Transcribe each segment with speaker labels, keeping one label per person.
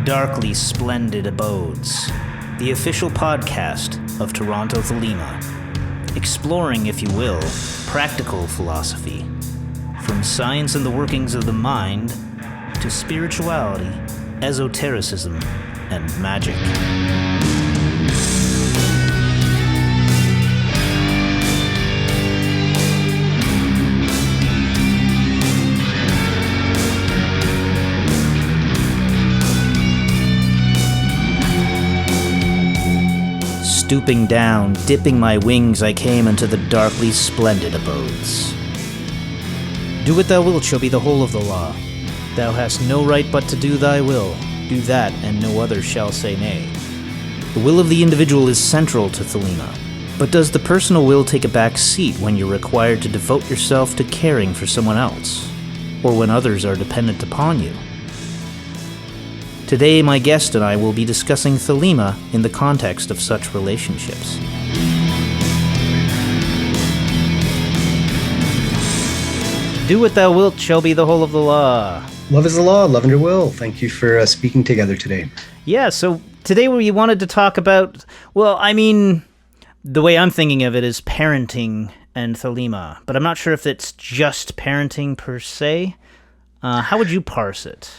Speaker 1: Darkly Splendid Abodes, the official podcast of Toronto Thelema, exploring, if you will, practical philosophy, from science and the workings of the mind to spirituality, esotericism, and magic. Stooping down, dipping my wings, I came into the darkly splendid abodes. Do what thou wilt shall be the whole of the law. Thou hast no right but to do thy will. Do that, and no other shall say nay. The will of the individual is central to Thelema, but does the personal will take a back seat when you're required to devote yourself to caring for someone else, or when others are dependent upon you? Today, my guest and I will be discussing Thelema in the context of such relationships. Do what thou wilt shall be the whole of the law.
Speaker 2: Love is the law, love under will. Thank you for speaking together today.
Speaker 1: Yeah, so today we wanted to talk about, the way I'm thinking of it is parenting and Thelema, but I'm not sure if it's just parenting per se. How would you parse it?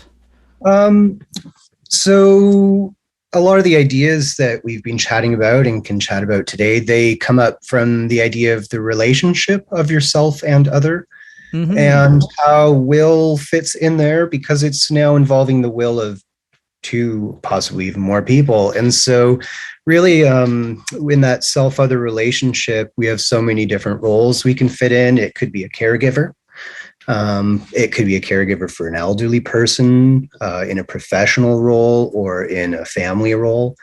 Speaker 2: So a lot of the ideas that we've been chatting about and can chat about today, they come up from the idea of the relationship of yourself and other, and how will fits in there, because it's now involving the will of two, possibly even more people. And so really, in that self-other relationship, we have so many different roles we can fit in. It could be a caregiver. It could be a caregiver for an elderly person, in a professional role or in a family role.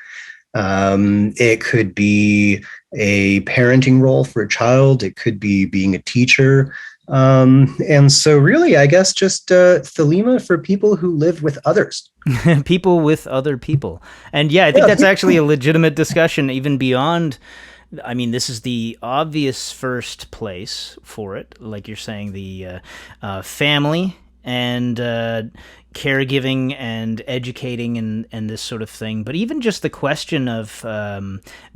Speaker 2: It could be a parenting role for a child. It could be being a teacher. And so really, I guess just Thelema for people who live with others.
Speaker 1: People with other people. And yeah, I think that's actually a legitimate discussion, even beyond... this is the obvious first place for it, like you're saying, the family and caregiving and educating and this sort of thing. But even just the question of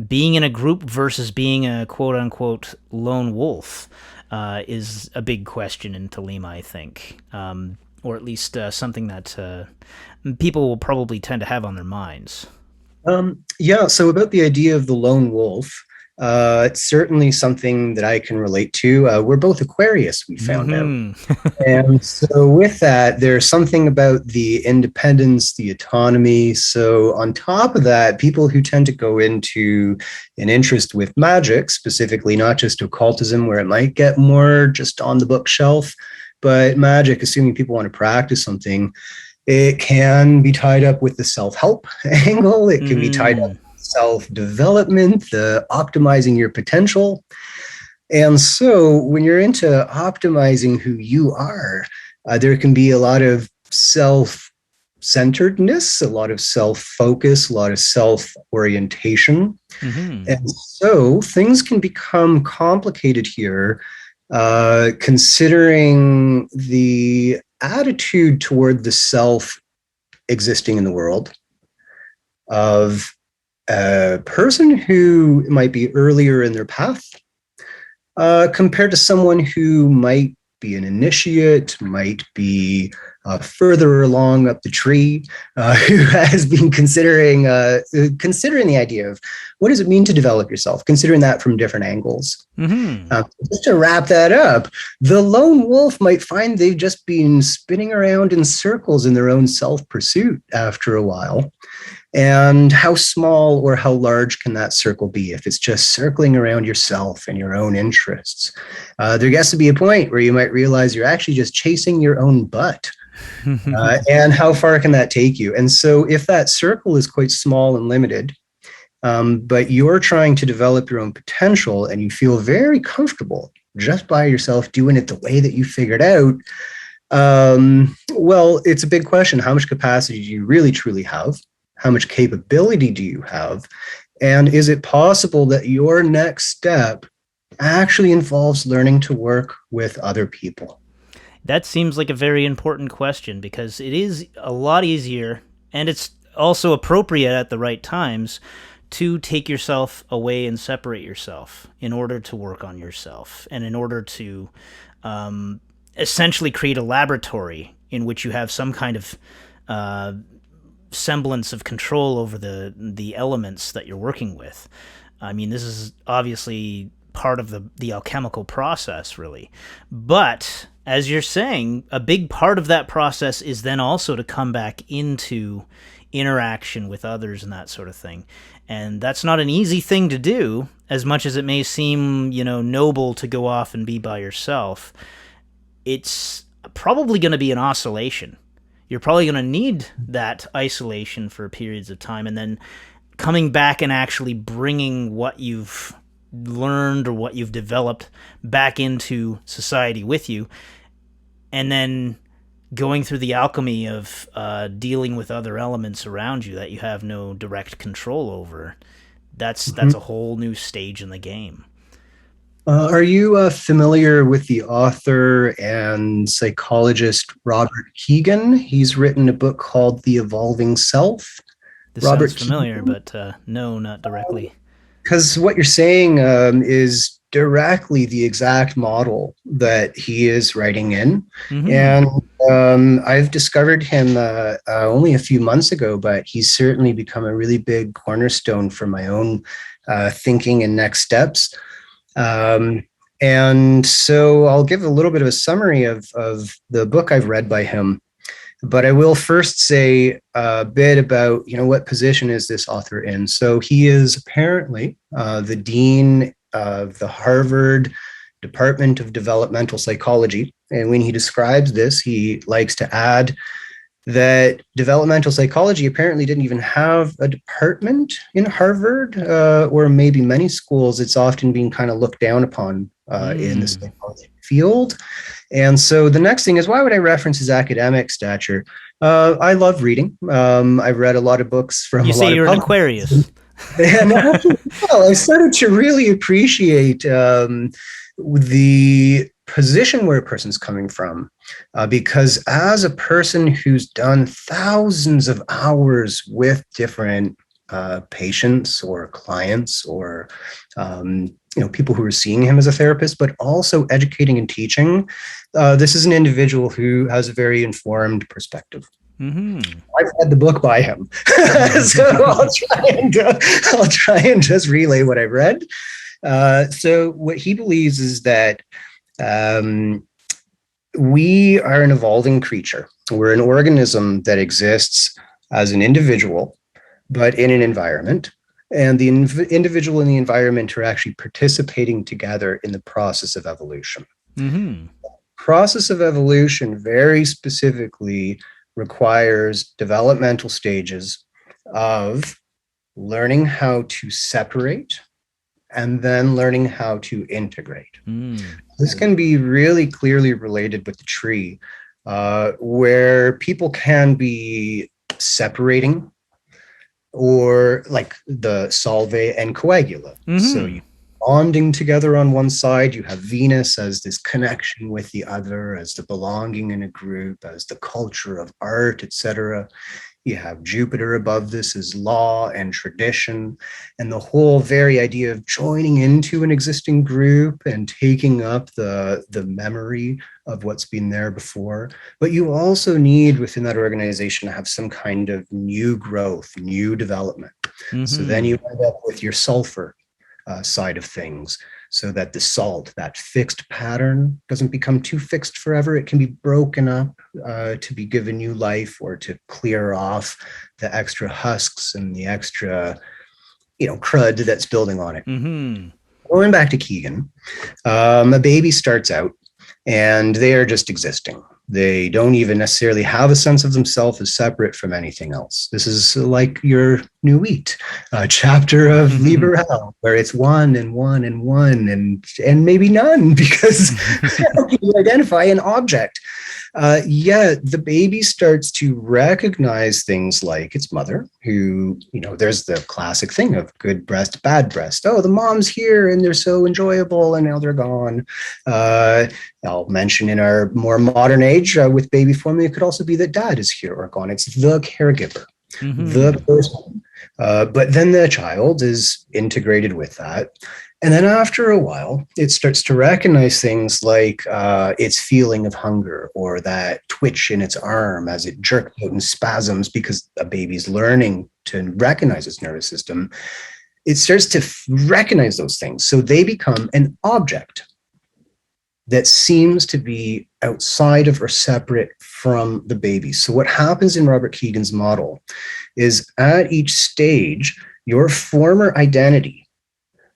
Speaker 1: being in a group versus being a quote-unquote lone wolf is a big question in Thelema, I think, or at least something that people will probably tend to have on their minds.
Speaker 2: So about the idea of the lone wolf, it's certainly something that I can relate to. We're both Aquarius, we found out. And so with that, there's something about the independence, the autonomy. So on top of that, people who tend to go into an interest with magic, specifically not just occultism, where it might get more just on the bookshelf, but magic, assuming people want to practice something, it can be tied up with the self-help angle. It can be tied up self-development, the optimizing your potential. And so when you're into optimizing who you are, there can be a lot of self-centeredness, a lot of self-focus, a lot of self-orientation. And so things can become complicated here, considering the attitude toward the self existing in the world of a person who might be earlier in their path, compared to someone who might be an initiate, might be further along up the tree, who has been considering the idea of what does it mean to develop yourself, considering that from different angles. Just to wrap that up, the lone wolf might find they've just been spinning around in circles in their own self-pursuit after a while. And how small or how large can that circle be if it's just circling around yourself and your own interests? There gets to be a point where you might realize you're actually just chasing your own butt. And how far can that take you? And so if that circle is quite small and limited, but you're trying to develop your own potential and you feel very comfortable just by yourself doing it the way that you figured out, it's a big question. How much capacity do you really truly have? How much capability do you have? And is it possible that your next step actually involves learning to work with other people?
Speaker 1: That seems like a very important question, because it is a lot easier, and it's also appropriate at the right times to take yourself away and separate yourself in order to work on yourself and in order to essentially create a laboratory in which you have some kind of semblance of control over the elements that you're working with. I mean, this is obviously part of the alchemical process, really. But as you're saying, a big part of that process is then also to come back into interaction with others and that sort of thing. And that's not an easy thing to do, as much as it may seem, noble to go off and be by yourself. It's probably going to be an oscillation. You're probably going to need that isolation for periods of time, and then coming back and actually bringing what you've learned or what you've developed back into society with you, and then going through the alchemy of dealing with other elements around you that you have no direct control over. That's a whole new stage in the game.
Speaker 2: Are you familiar with the author and psychologist Robert Keegan? He's written a book called The Evolving Self.
Speaker 1: This sounds familiar, but no, not directly.
Speaker 2: Because what you're saying is directly the exact model that he is writing in. And I've discovered him only a few months ago, but he's certainly become a really big cornerstone for my own thinking and next steps. And so I'll give a little bit of a summary of the book I've read by him. But I will first say a bit about, what position is this author in? So he is apparently the dean of the Harvard Department of Developmental Psychology. And when he describes this, he likes to add that developmental psychology apparently didn't even have a department in Harvard, or maybe many schools. It's often being kind of looked down upon in the psychology field. And so the next thing is, why would I reference his academic stature? I love reading. I've read a lot of books from
Speaker 1: You say you're an Aquarius.
Speaker 2: And I started to really appreciate the position where a person's coming from, because as a person who's done thousands of hours with different patients or clients or people who are seeing him as a therapist, but also educating and teaching, this is an individual who has a very informed perspective. I've read the book by him, so I'll try and just relay what I've read. So what he believes is that we are an evolving creature. We're an organism that exists as an individual, but in an environment. And the individual and the environment are actually participating together in the process of evolution. Process of evolution very specifically requires developmental stages of learning how to separate and then learning how to integrate. This can be really clearly related with the tree, where people can be separating, or like the solve and coagula. So you bonding together on one side, you have Venus as this connection with the other, as the belonging in a group, as the culture of art, etc. You have Jupiter above this as law and tradition, and the whole very idea of joining into an existing group and taking up the memory of what's been there before. But you also need within that organization to have some kind of new growth, new development. So then you end up with your sulfur side of things, so that the salt, that fixed pattern, doesn't become too fixed forever. It can be broken up to be given new life, or to clear off the extra husks and the extra, crud that's building on it. Going back to Keegan, a baby starts out and they are just existing. They don't even necessarily have a sense of themselves as separate from anything else. This is like your New Wheat chapter of Liber Hell, where it's one and one and one and maybe none, because you identify an object. Yet the baby starts to recognize things like its mother, who, there's the classic thing of good breast, bad breast. Oh, the mom's here and they're so enjoyable and now they're gone. I'll mention in our more modern age with baby formula, it could also be that dad is here or gone. It's the caregiver.
Speaker 1: Mm-hmm.
Speaker 2: the person. But then the child is integrated with that. And then after a while, it starts to recognize things like its feeling of hunger or that twitch in its arm as it jerks out in spasms because a baby's learning to recognize its nervous system. It starts to recognize those things. So they become an object that seems to be outside of or separate from the baby. So what happens in Robert Keegan's model is at each stage, your former identity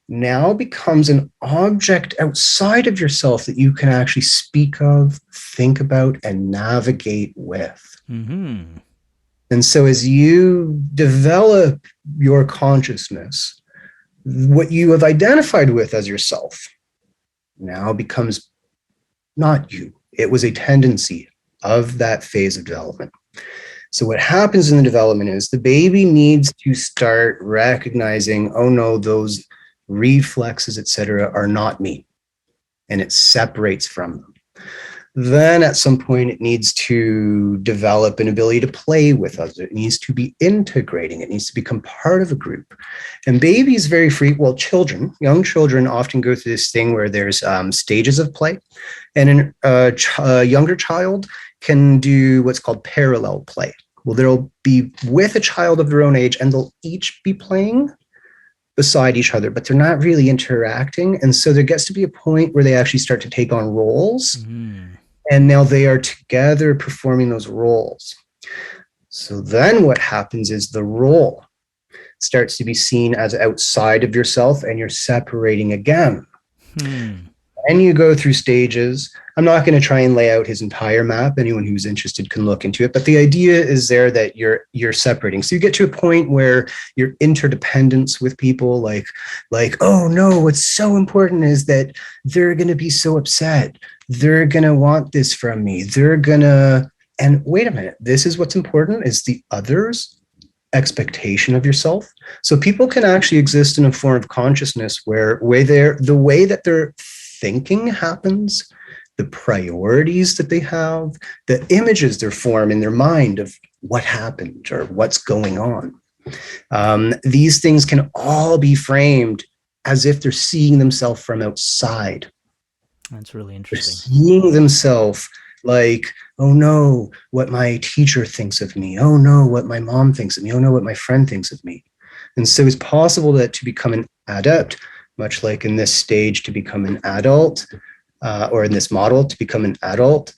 Speaker 2: now becomes an object outside of yourself that you can actually speak of, think about, and navigate with.
Speaker 1: Mm-hmm.
Speaker 2: And so as you develop your consciousness, what you have identified with as yourself now becomes not you. It was a tendency of that phase of development. So what happens in the development is the baby needs to start recognizing, oh no, those reflexes, etc., are not me, and it separates from them. Then at some point it needs to develop an ability to play with others. It needs to be integrating. It needs to become part of a group. And babies very children, young children often go through this thing where there's stages of play. And a younger child can do what's called parallel play. Well, they'll be with a child of their own age and they'll each be playing beside each other, but they're not really interacting. And so there gets to be a point where they actually start to take on roles. Mm-hmm. And now they are together performing those roles. So then what happens is the role starts to be seen as outside of yourself and you're separating again. And you go through stages. I'm not going to try and lay out his entire map. Anyone who's interested can look into it. But the idea is there that you're separating. So you get to a point where your interdependence with people, like, oh no, what's so important is that they're going to be so upset. They're going to want this from me. And wait a minute, this is what's important is the others' expectation of yourself. So people can actually exist in a form of consciousness where the way that they're thinking happens, the priorities that they have, the images they form in their mind of what happened or what's going on. These things can all be framed as if they're seeing themselves from outside.
Speaker 1: That's really interesting.
Speaker 2: They're seeing themselves like, oh no, what my teacher thinks of me. Oh no, what my mom thinks of me. Oh no, what my friend thinks of me. And so it's possible that to become an adept, much like in this stage to become an adult, or in this model to become an adult,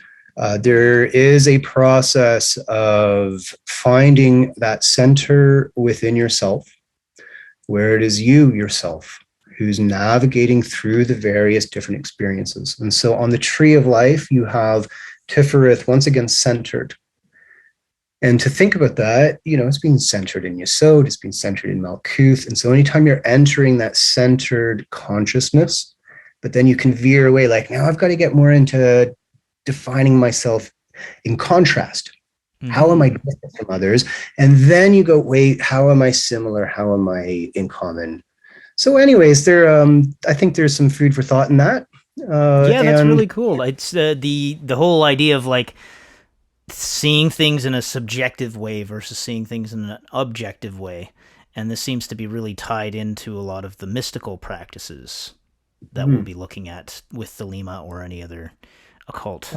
Speaker 2: there is a process of finding that center within yourself, where it is you yourself who's navigating through the various different experiences. And so on the tree of life, you have Tifereth once again centered. And to think about that, it's being centered in Yesod, it's being centered in Malkuth. And so anytime you're entering that centered consciousness, but then you can veer away, like, now I've got to get more into defining myself in contrast. Mm-hmm. How am I different from others? And then you go, wait, how am I similar? How am I in common? So anyways, I think there's some food for thought in that.
Speaker 1: That's really cool. It's the whole idea of like seeing things in a subjective way versus seeing things in an objective way. And this seems to be really tied into a lot of the mystical practices that we'll be looking at with Thelema or any other occult.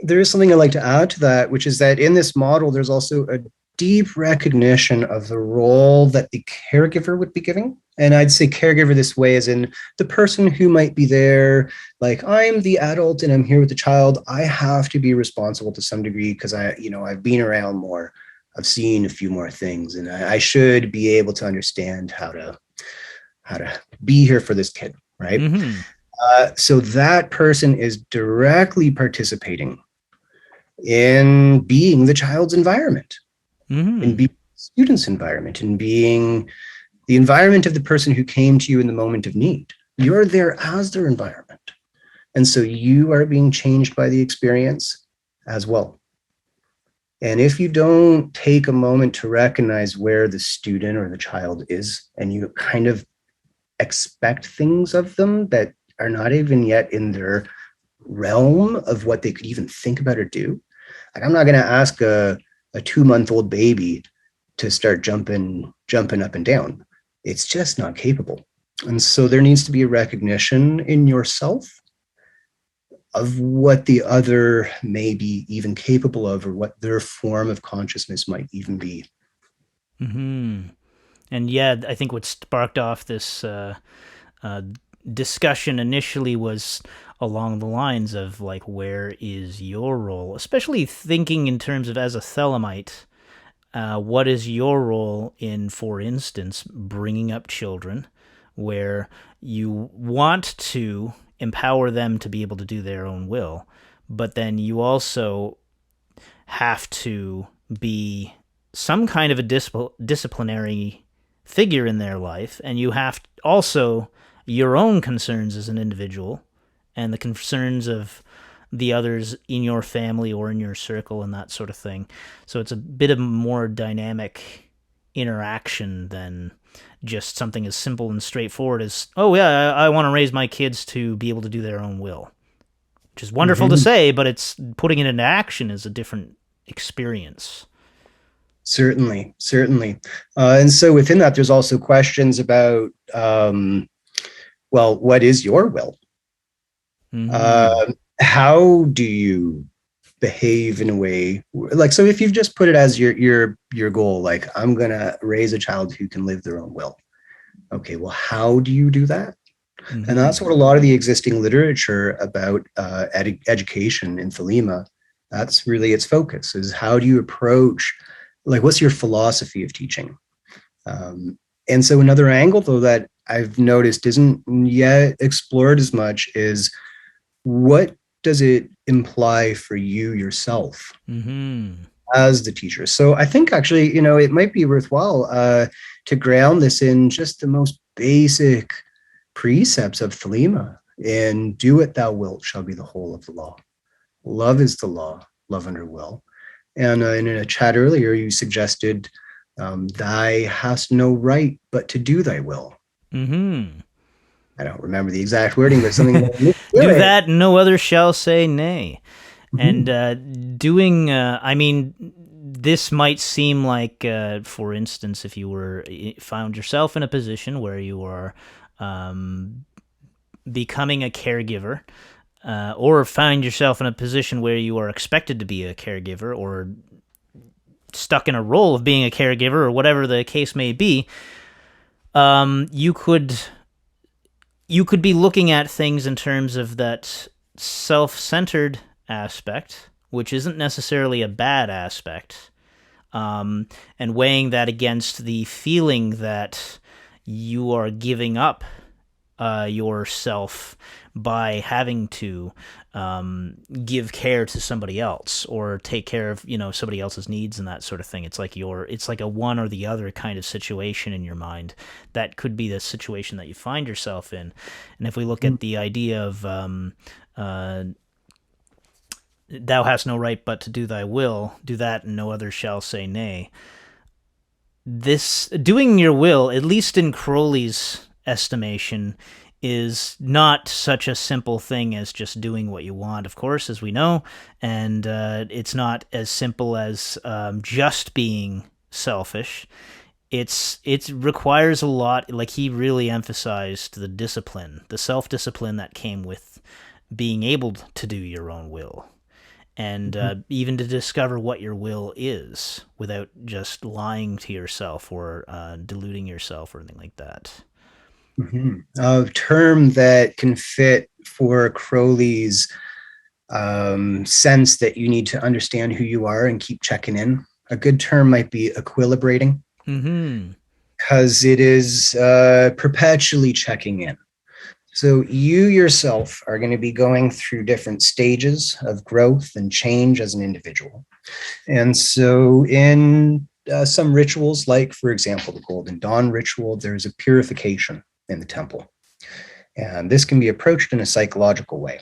Speaker 2: There is something I'd like to add to that, which is that in this model, there's also a deep recognition of the role that the caregiver would be giving. And I'd say caregiver this way as in the person who might be there, like, I'm the adult and I'm here with the child. I have to be responsible to some degree because I've been around more. I've seen a few more things and I should be able to understand how to be here for this kid, right? Mm-hmm. So that person is directly participating in being the child's environment, in being the student's environment, in being the environment of the person who came to you in the moment of need. You're there as their environment. And so you are being changed by the experience as well. And if you don't take a moment to recognize where the student or the child is, and you kind of expect things of them that are not even yet in their realm of what they could even think about or do. Like, I'm not going to ask a 2-month-old baby to start jumping up and down. It's just not capable. And so there needs to be a recognition in yourself of what the other may be even capable of, or what their form of consciousness might even be.
Speaker 1: Mm-hmm. And yeah, I think what sparked off this discussion initially was along the lines of like, where is your role? Especially thinking in terms of, as a Thelemite, what is your role in, for instance, bringing up children, where you want to empower them to be able to do their own will, but then you also have to be some kind of a disciplinary figure in their life, and you have also your own concerns as an individual and the concerns of the others in your family or in your circle and that sort of thing. So it's a bit of a more dynamic interaction than just something as simple and straightforward as, oh yeah, I want to raise my kids to be able to do their own will, which is wonderful to say, but it's putting it into action is a different experience.
Speaker 2: Certainly. And so within that, there's also questions about, well, what is your will? Mm-hmm. How do you behave in a way like, so if you've just put it as your goal, like, I'm going to raise a child who can live their own will. Okay, well, how do you do that? Mm-hmm. And that's what a lot of the existing literature about education in Thelema, that's really its focus, is how do you approach, like, what's your philosophy of teaching? And so another angle, though, that I've noticed isn't yet explored as much is, what does it imply for you yourself as the teacher? So I think actually, it might be worthwhile to ground this in just the most basic precepts of Thelema. And do what thou wilt shall be the whole of the law. Love is the law, love under will. And in a chat earlier, you suggested, thy hast no right but to do thy will. Mm-hmm. I don't remember the exact wording, but something like
Speaker 1: do that, no other shall say nay. Mm-hmm. And doing, I mean, this might seem like, for instance, if you found yourself in a position where you are becoming a caregiver, or find yourself in a position where you are expected to be a caregiver, or stuck in a role of being a caregiver, or whatever the case may be, you could be looking at things in terms of that self-centered aspect, which isn't necessarily a bad aspect, and weighing that against the feeling that you are giving up yourself by having to give care to somebody else, or take care of somebody else's needs and that sort of thing. It's like a one or the other kind of situation in your mind. That could be the situation that you find yourself in. And if we look at the idea of thou hast no right but to do thy will, do that and no other shall say nay. This doing your will, at least in Crowley's estimation, is not such a simple thing as just doing what you want, of course, as we know, and it's not as simple as just being selfish. It requires a lot. Like, he really emphasized the discipline, the self-discipline that came with being able to do your own will, and even to discover what your will is without just lying to yourself or deluding yourself or anything like that.
Speaker 2: Mm-hmm. A term that can fit for Crowley's sense that you need to understand who you are and keep checking in. A good term might be equilibrating, because it is perpetually checking in. So you yourself are going to be going through different stages of growth and change as an individual. And so in some rituals, like, for example, the Golden Dawn ritual, there's a purification in the temple. And this can be approached in a psychological way.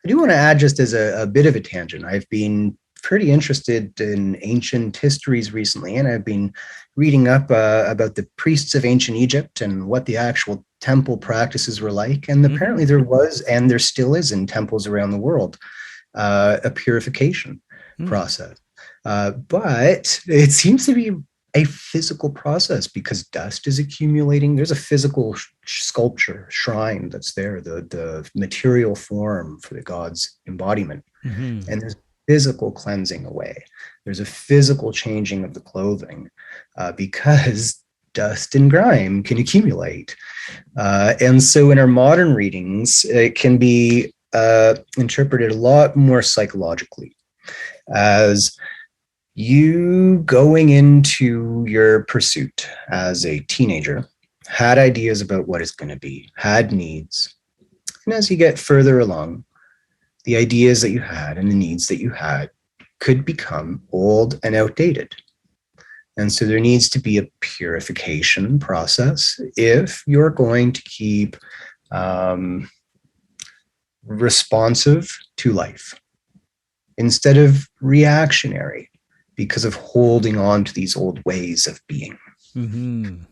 Speaker 2: I do want to add, just as a bit of a tangent, I've been pretty interested in ancient histories recently, and I've been reading up about the priests of ancient Egypt and what the actual temple practices were like. And apparently there was, and there still is in temples around the world, a purification process. But it seems to be a physical process because dust is accumulating. There's a physical sculpture, shrine that's there, the material form for the god's embodiment.
Speaker 1: Mm-hmm.
Speaker 2: And there's physical cleansing away. There's a physical changing of the clothing because dust and grime can accumulate. And so in our modern readings, it can be interpreted a lot more psychologically as you going into your pursuit as a teenager, had ideas about what it's going to be, had needs. And as you get further along, the ideas that you had and the needs that you had could become old and outdated. And so there needs to be a purification process if you're going to keep responsive to life instead of reactionary because of holding on to these old ways of being.
Speaker 1: Mm-hmm.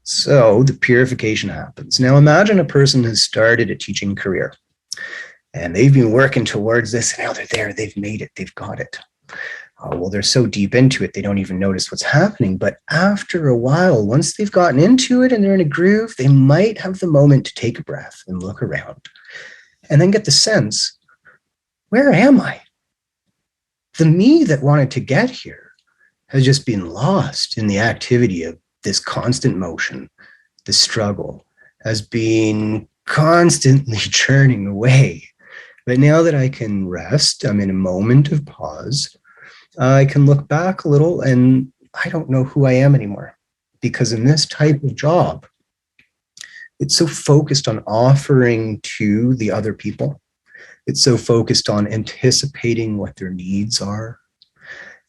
Speaker 2: So the purification happens. Now imagine a person has started a teaching career and they've been working towards this, and now they're there, they've made it, they've got it. Well, they're so deep into it, they don't even notice what's happening. But after a while, once they've gotten into it and they're in a groove, they might have the moment to take a breath and look around and then get the sense, where am I? The me that wanted to get here has just been lost in the activity of this constant motion. The struggle has been constantly churning away. But now that I can rest, I'm in a moment of pause, I can look back a little and I don't know who I am anymore. Because in this type of job, it's so focused on offering to the other people. It's so focused on anticipating what their needs are.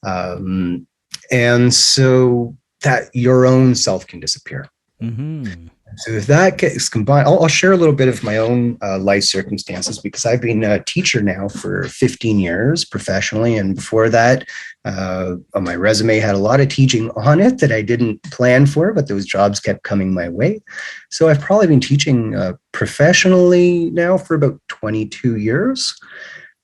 Speaker 2: And so that your own self can disappear.
Speaker 1: Mm-hmm.
Speaker 2: So if that gets combined, I'll share a little bit of my own life circumstances because I've been a teacher now for 15 years professionally. And before that, my resume had a lot of teaching on it that I didn't plan for, but those jobs kept coming my way. So I've probably been teaching professionally now for about 22 years,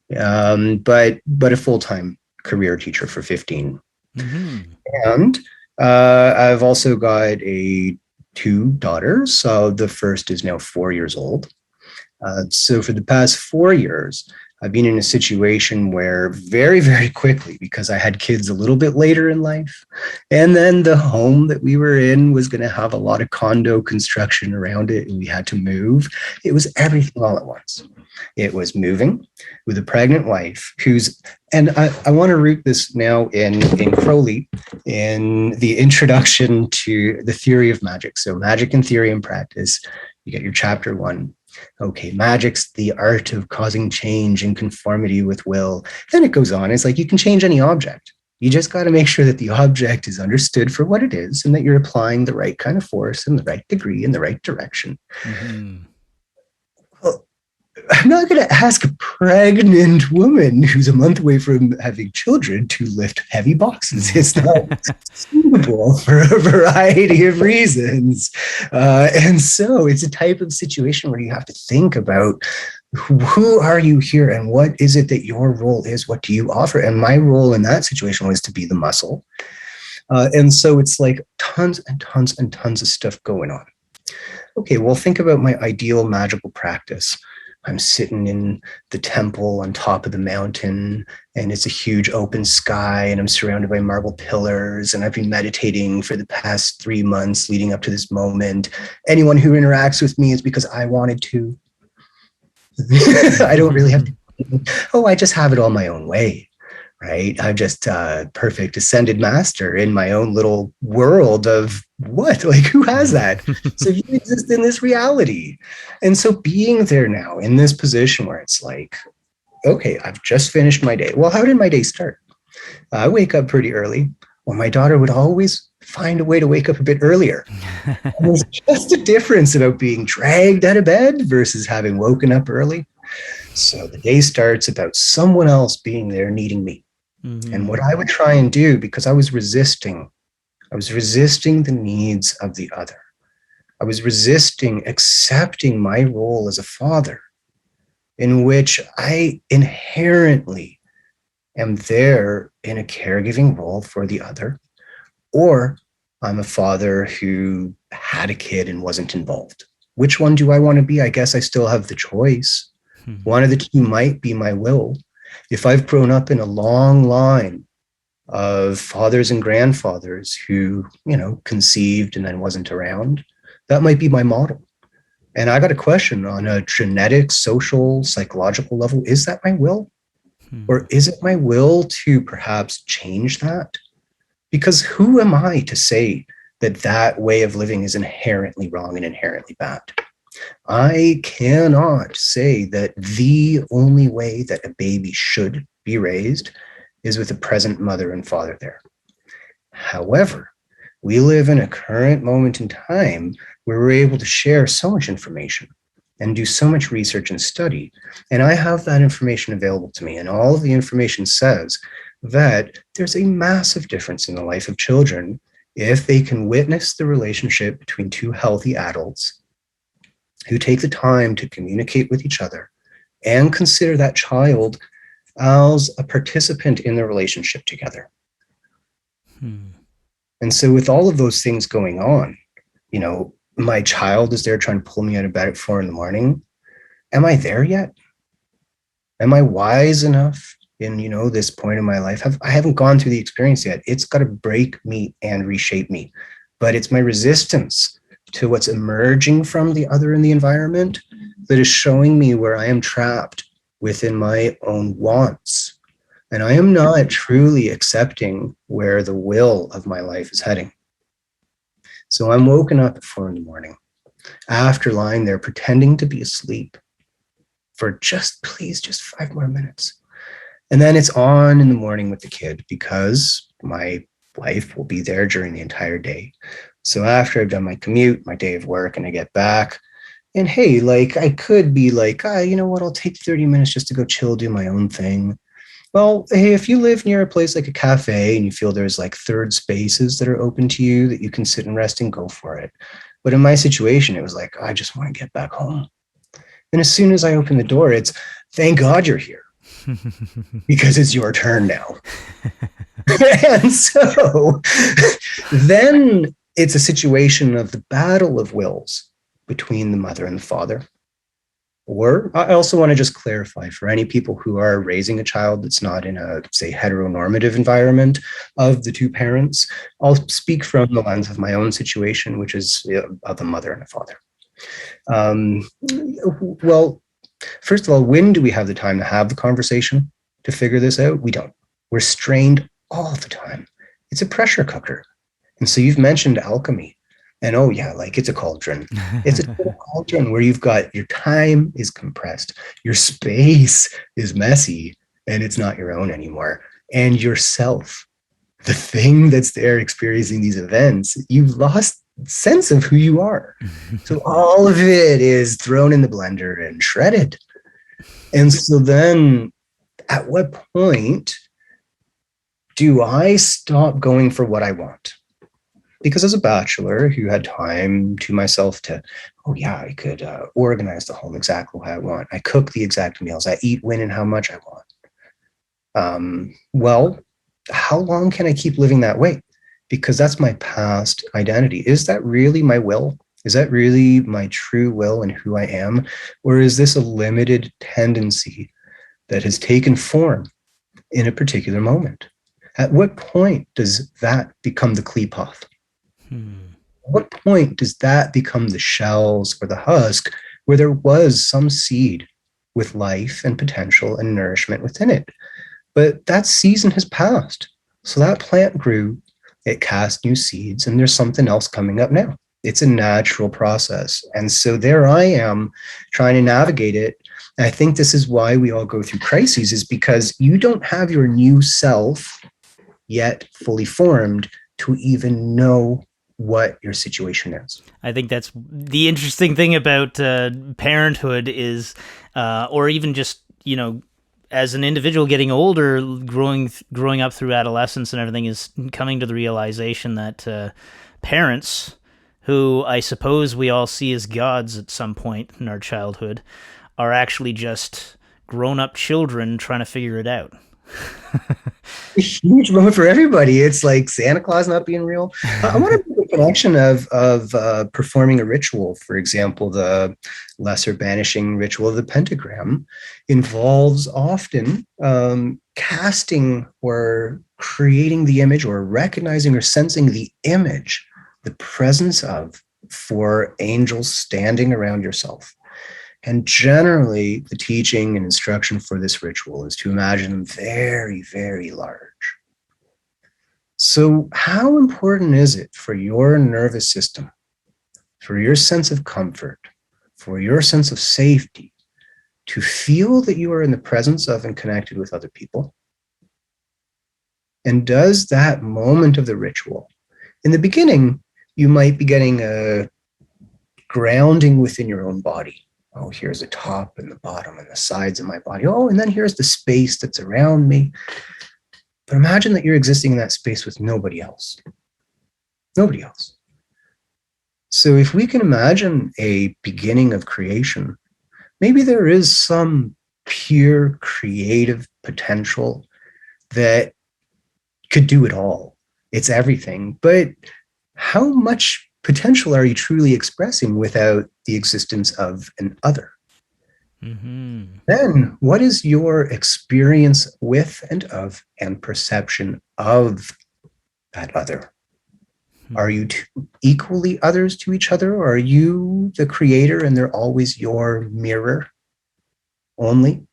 Speaker 2: but a full-time career teacher for 15.
Speaker 1: Mm-hmm.
Speaker 2: And I've also got two daughters. So the first is now 4 years old. So for the past 4 years, I've been in a situation where very, very quickly, because I had kids a little bit later in life, and then the home that we were in was going to have a lot of condo construction around it, and we had to move. It was everything all at once. It was moving with a pregnant wife and I want to root this now in Crowley, in the introduction to the theory of magic. So magic in theory and practice, you get your chapter 1. Okay, magic's the art of causing change in conformity with will. Then it goes on. It's like you can change any object. You just got to make sure that the object is understood for what it is and that you're applying the right kind of force in the right degree in the right direction.
Speaker 1: Mm-hmm.
Speaker 2: Well, I'm not going to ask a pregnant woman who's a month away from having children to lift heavy boxes. It's not suitable for a variety of reasons. And so it's a type of situation where you have to think about who are you here and what is it that your role is? What do you offer? And my role in that situation was to be the muscle. And so it's like tons and tons and tons of stuff going on. Okay, well, think about my ideal magical practice. I'm sitting in the temple on top of the mountain, and it's a huge open sky, and I'm surrounded by marble pillars, and I've been meditating for the past 3 months leading up to this moment. Anyone who interacts with me is because I wanted to. I don't really have to. I just have it all my own way, right? I'm just a perfect ascended master in my own little world of what? Like, who has that? So you exist in this reality. And so being there now in this position where it's like, okay, I've just finished my day. Well, how did my day start? I wake up pretty early. Well, my daughter would always find a way to wake up a bit earlier. There's just a difference about being dragged out of bed versus having woken up early. So the day starts about someone else being there needing me. Mm-hmm. And what I would try and do, because I was resisting the needs of the other. I was resisting accepting my role as a father, in which I inherently am there in a caregiving role for the other, or I'm a father who had a kid and wasn't involved. Which one do I want to be? I guess I still have the choice. One of the two might be my will. If I've grown up in a long line of fathers and grandfathers who, conceived and then wasn't around, that might be my model. And I got a question on a genetic, social, psychological level. Is that my will? Or is it my will to perhaps change that? Because who am I to say that that way of living is inherently wrong and inherently bad? I cannot say that the only way that a baby should be raised is with a present mother and father there. However, we live in a current moment in time where we're able to share so much information and do so much research and study. And I have that information available to me. And all of the information says that there's a massive difference in the life of children if they can witness the relationship between two healthy adults who take the time to communicate with each other and consider that child as a participant in the relationship together. And so with all of those things going on, my child is there trying to pull me out of bed at 4 a.m. Am I there yet? Am I wise enough in, this point in my life? I haven't gone through the experience yet. It's got to break me and reshape me. But it's my resistance to what's emerging from the other in the environment that is showing me where I am trapped within my own wants. And I am not truly accepting where the will of my life is heading. So I'm woken up at 4 a.m. after lying there pretending to be asleep for just 5 more minutes. And then it's on in the morning with the kid because my wife will be there during the entire day. So after I've done my commute, my day of work, and I get back, and hey, I could be you know what, I'll take 30 minutes just to go chill, do my own thing. Well, hey, if you live near a place like a cafe and you feel there's third spaces that are open to you that you can sit and rest in, go for it. But in my situation, it was I just want to get back home. And as soon as I open the door, it's thank God you're here because it's your turn now. And so then it's a situation of the battle of wills between the mother and the father. Or I also want to just clarify for any people who are raising a child that's not in a, say, heteronormative environment of the two parents, I'll speak from the lens of my own situation, which is of a mother and a father. Well, first of all, when do we have the time to have the conversation to figure this out? We don't. We're strained all the time. It's a pressure cooker. And so you've mentioned alchemy. And oh yeah, it's a cauldron. It's a cauldron where you've got your time is compressed, your space is messy, and it's not your own anymore. And yourself, the thing that's there experiencing these events, you've lost sense of who you are. So all of it is thrown in the blender and shredded. And so then at what point do I stop going for what I want? Because as a bachelor who had time to myself to, I could organize the home exactly how I want. I cook the exact meals. I eat when and how much I want. Well, how long can I keep living that way? Because that's my past identity. Is that really my will? Is that really my true will and who I am? Or is this a limited tendency that has taken form in a particular moment? At what point does that become the kleepoth? At what point does that become the shells or the husk where there was some seed with life and potential and nourishment within it? But that season has passed. So that plant grew, it cast new seeds, and there's something else coming up now. It's a natural process. And so there I am trying to navigate it. And I think this is why we all go through crises, is because you don't have your new self yet fully formed to even know what your situation is.
Speaker 1: I think that's the interesting thing about parenthood is, or even just, as an individual getting older, growing up through adolescence and everything, is coming to the realization that parents, who I suppose we all see as gods at some point in our childhood, are actually just grown-up children trying to figure it out.
Speaker 2: a huge moment for everybody. It's like Santa Claus not being real. I want to make a connection of performing a ritual. For example, the lesser banishing ritual of the pentagram involves often casting or creating the image or recognizing or sensing the image, the presence of 4 angels standing around yourself. And generally, the teaching and instruction for this ritual is to imagine them very, very large. So, how important is it for your nervous system, for your sense of comfort, for your sense of safety, to feel that you are in the presence of and connected with other people? And does that moment of the ritual, in the beginning, you might be getting a grounding within your own body. Oh, here's the top and the bottom and the sides of my body. Oh, and then here's the space that's around me. But imagine that you're existing in that space with nobody else. Nobody else. So if we can imagine a beginning of creation, maybe there is some pure creative potential that could do it all. It's everything. But how much potential are you truly expressing without the existence of an other? Mm-hmm. Then what is your experience with and of and perception of that other? Mm-hmm. Are you two equally others to each other, or are you the creator and they're always your mirror only?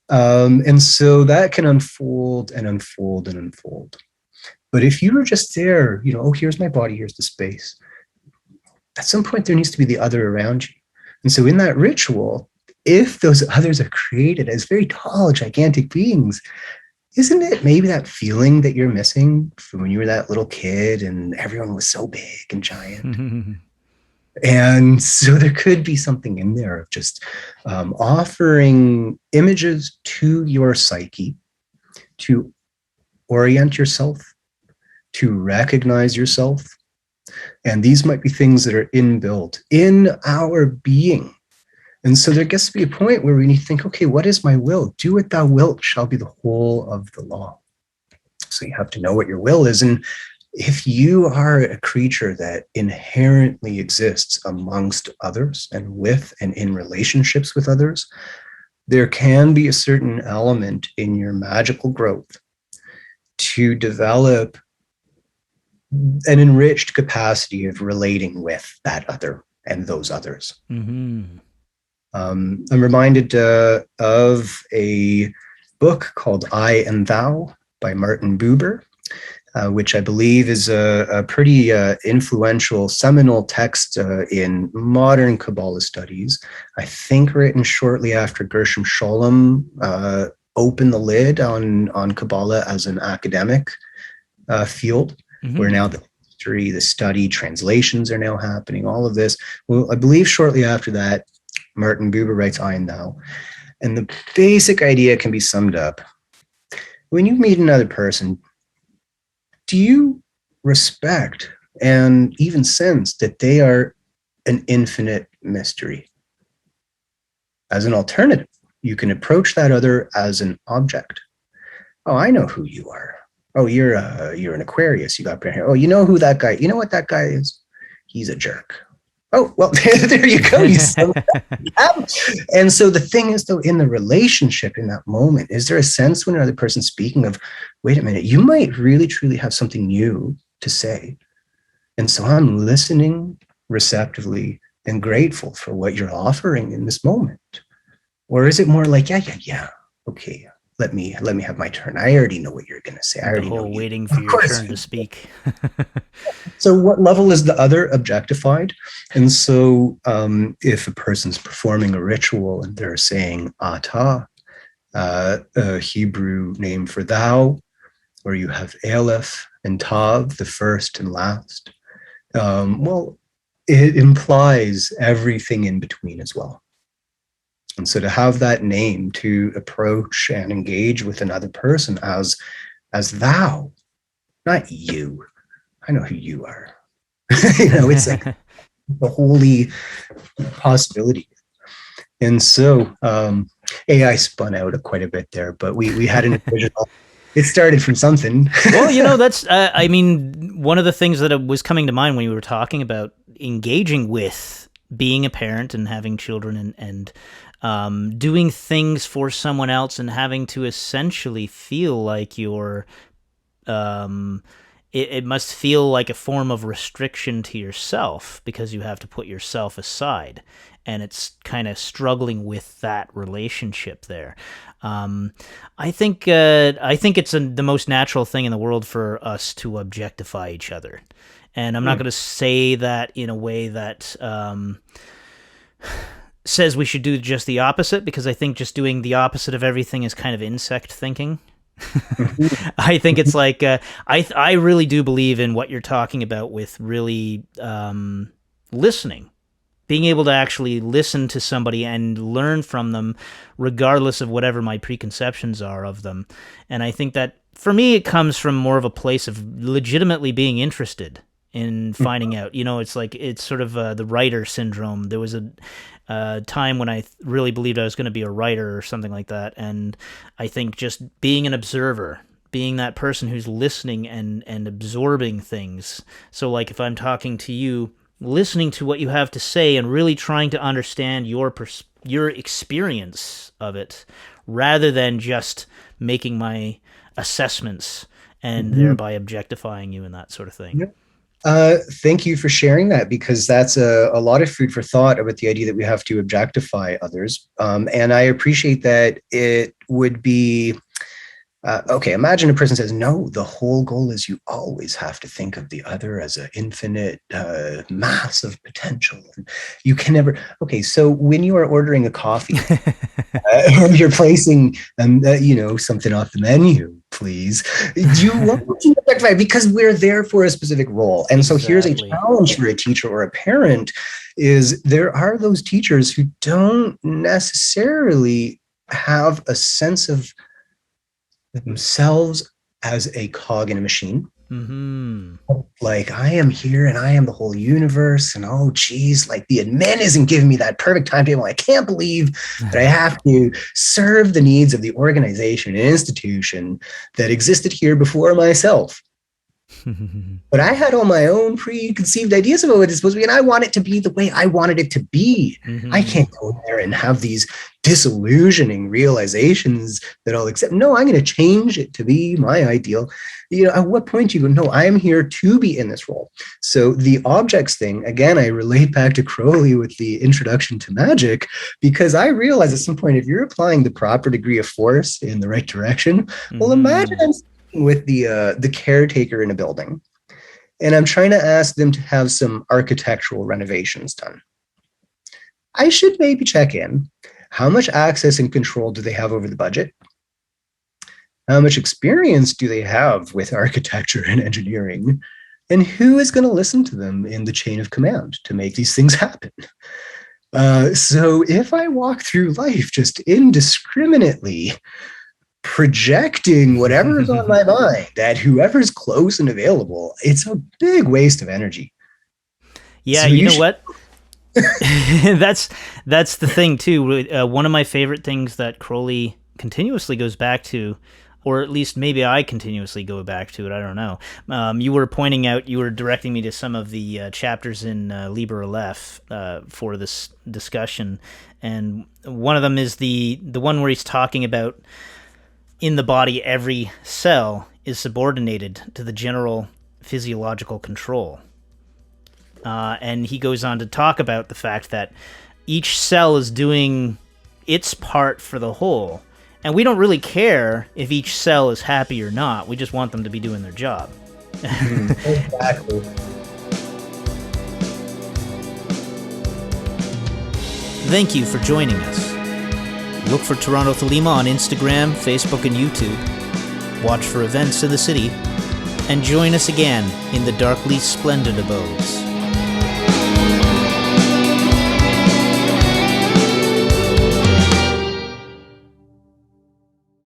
Speaker 2: And so that can unfold and unfold and unfold. But if you were just there, oh, here's my body, here's the space. At some point, there needs to be the other around you. And so in that ritual, if those others are created as very tall, gigantic beings, isn't it maybe that feeling that you're missing from when you were that little kid and everyone was so big and giant? And so there could be something in there of just offering images to your psyche to orient yourself, to recognize yourself. And these might be things that are inbuilt in our being. And so there gets to be a point where we need to think, okay, what is my will? Do what thou wilt shall be the whole of the law. So you have to know what your will is. And if you are a creature that inherently exists amongst others and with and in relationships with others, there can be a certain element in your magical growth to develop an enriched capacity of relating with that other and those others. Mm-hmm. I'm reminded of a book called I and Thou by Martin Buber, which I believe is a pretty influential seminal text in modern Kabbalah studies. I think written shortly after Gershom Scholem opened the lid on Kabbalah as an academic field. Mm-hmm. Where now the history, the study, translations are now happening, all of this. Well, I believe shortly after that, Martin Buber writes I and Thou. And the basic idea can be summed up. When you meet another person, do you respect and even sense that they are an infinite mystery? As an alternative, you can approach that other as an object. Oh, I know who you are. Oh, you're an Aquarius. You got brown hair. Oh, you know who that guy? You know what that guy is? He's a jerk. Oh, well, there you go. And so the thing is, though, in the relationship, in that moment, is there a sense when another person's speaking of, wait a minute, you might really, truly have something new to say. And so I'm listening receptively and grateful for what you're offering in this moment. Or is it more like, yeah, okay, let me have my turn. I already know what you're going to say. I already know
Speaker 1: waiting for your turn to speak.
Speaker 2: So what level is the other objectified? And so if a person's performing a ritual and they're saying Ata, a Hebrew name for thou, or you have Aleph and Tav, the first and last, well, it implies everything in between as well. And so to have that name to approach and engage with another person as thou, not you. I know who you are. It's like the holy possibility. And so AI spun out quite a bit there, but we had an original. It started from something.
Speaker 1: Well, that's, I mean, one of the things that was coming to mind when you were talking about engaging with being a parent and having children and doing things for someone else and having to essentially feel like you're, it must feel like a form of restriction to yourself because you have to put yourself aside. And it's kind of struggling with that relationship there. I think it's the most natural thing in the world for us to objectify each other, and I'm not going to say that in a way that says we should do just the opposite, because I think just doing the opposite of everything is kind of insect thinking. I think it's like I really do believe in what you're talking about with really listening. Being able to actually listen to somebody and learn from them, regardless of whatever my preconceptions are of them. And I think that, for me, it comes from more of a place of legitimately being interested in finding out. It's like, it's sort of the writer syndrome. There was a time when I really believed I was going to be a writer or something like that. And I think just being an observer, being that person who's listening and absorbing things. So, like, if I'm talking to you, listening to what you have to say and really trying to understand your experience of it, rather than just making my assessments and thereby objectifying you and that sort of thing.
Speaker 2: Thank you for sharing that, because that's a lot of food for thought about the idea that we have to objectify others. And I appreciate that it would be okay, imagine a person says, no, the whole goal is you always have to think of the other as an infinite mass of potential. And you can never. Okay, so when you are ordering a coffee and you're placing, something off the menu, please, do you want to objectify? Because we're there for a specific role. And so here's a challenge for a teacher or a parent, is there are those teachers who don't necessarily have a sense of themselves as a cog in a machine. Like, I am here and I am the whole universe, and oh geez, like the admin isn't giving me that perfect timetable. I can't believe that I have to serve the needs of the organization and institution that existed here before myself. But I had all my own preconceived ideas about what it's supposed to be, and I want it to be the way I wanted it to be. I can't go there and have these disillusioning realizations that I'll accept. No, I'm going to change it to be my ideal. At what point do you go, no, I'm here to be in this role? So the objects thing, again, I relate back to Crowley with the introduction to Magick, because I realized at some point, if you're applying the proper degree of force in the right direction, well, imagine I'm with the caretaker in a building, and I'm trying to ask them to have some architectural renovations done. I should maybe check in. How much access and control do they have over the budget? How much experience do they have with architecture and engineering? And who is going to listen to them in the chain of command to make these things happen? So if I walk through life just indiscriminately projecting whatever is on my mind at whoever's close and available, it's a big waste of energy.
Speaker 1: Yeah, so you know what? that's the thing too. One of my favorite things that Crowley continuously goes back to, or at least maybe I continuously go back to it, I don't know. You were pointing out, you were directing me to some of the chapters in Liber Aleph for this discussion, and one of them is the one where he's talking about, in the body, every cell is subordinated to the general physiological control. And he goes on to talk about the fact that each cell is doing its part for the whole. And we don't really care if each cell is happy or not. We just want them to be doing their job.
Speaker 2: Exactly.
Speaker 1: Thank you for joining us. Look for Toronto Thelema on Instagram, Facebook, and YouTube. Watch for events in the city. And join us again in the darkly splendid abodes.